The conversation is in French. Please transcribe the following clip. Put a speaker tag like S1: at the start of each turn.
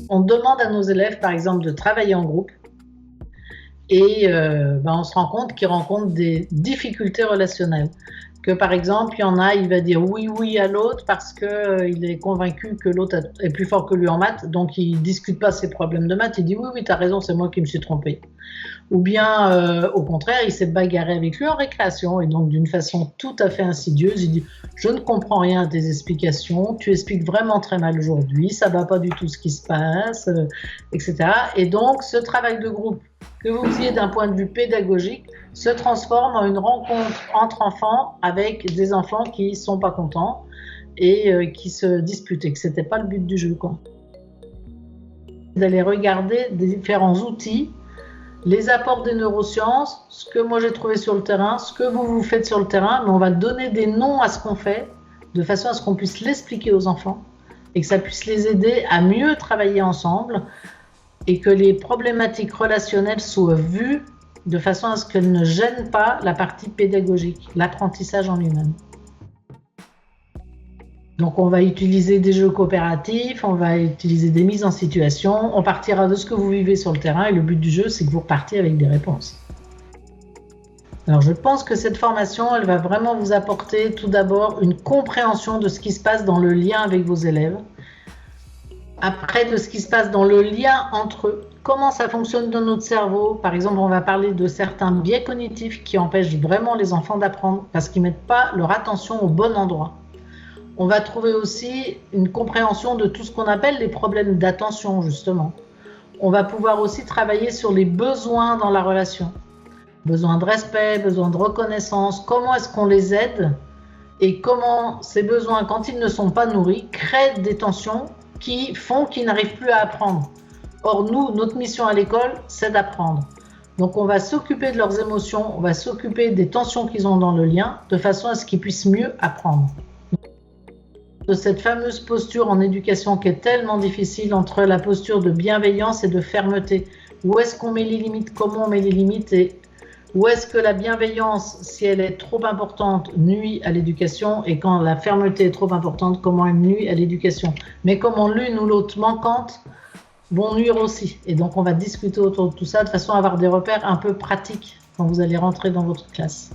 S1: On demande à nos élèves, par exemple, de travailler en groupe et on se rend compte qu'ils rencontrent des difficultés relationnelles. Que par exemple, il y en a, il va dire oui, oui à l'autre parce qu'il est convaincu que l'autre est plus fort que lui en maths, donc il ne discute pas ses problèmes de maths, il dit oui, oui, tu as raison, c'est moi qui me suis trompé. Ou bien, au contraire, il s'est bagarré avec lui en récréation et donc d'une façon tout à fait insidieuse, il dit je ne comprends rien à tes explications, tu expliques vraiment très mal aujourd'hui, ça ne va pas du tout ce qui se passe, etc. Et donc, ce travail de groupe que vous faisiez d'un point de vue pédagogique se transforme en une rencontre entre enfants avec des enfants qui ne sont pas contents et qui se disputent et que ce n'était pas le but du jeu, quoi. D'aller regarder des différents outils, les apports des neurosciences, ce que moi j'ai trouvé sur le terrain, ce que vous faites sur le terrain, mais on va donner des noms à ce qu'on fait de façon à ce qu'on puisse l'expliquer aux enfants et que ça puisse les aider à mieux travailler ensemble et que les problématiques relationnelles soient vues de façon à ce qu'elles ne gênent pas la partie pédagogique, l'apprentissage en lui-même. Donc on va utiliser des jeux coopératifs, on va utiliser des mises en situation, on partira de ce que vous vivez sur le terrain et le but du jeu, c'est que vous repartiez avec des réponses. Alors je pense que cette formation, elle va vraiment vous apporter tout d'abord une compréhension de ce qui se passe dans le lien avec vos élèves, après de ce qui se passe dans le lien entre eux, comment ça fonctionne dans notre cerveau. Par exemple, on va parler de certains biais cognitifs qui empêchent vraiment les enfants d'apprendre parce qu'ils ne mettent pas leur attention au bon endroit. On va trouver aussi une compréhension de tout ce qu'on appelle les problèmes d'attention, justement. On va pouvoir aussi travailler sur les besoins dans la relation. Besoin de respect, besoin de reconnaissance, comment est-ce qu'on les aide et comment ces besoins, quand ils ne sont pas nourris, créent des tensions qui font qu'ils n'arrivent plus à apprendre. Or, nous, notre mission à l'école, c'est d'apprendre. Donc, on va s'occuper de leurs émotions, on va s'occuper des tensions qu'ils ont dans le lien, de façon à ce qu'ils puissent mieux apprendre. De cette fameuse posture en éducation qui est tellement difficile entre la posture de bienveillance et de fermeté. Où est-ce qu'on met les limites, comment on met les limites et où est-ce que la bienveillance, si elle est trop importante, nuit à l'éducation et quand la fermeté est trop importante, comment elle nuit à l'éducation. Mais comment l'une ou l'autre manquante vont nuire aussi. Et donc on va discuter autour de tout ça de façon à avoir des repères un peu pratiques quand vous allez rentrer dans votre classe.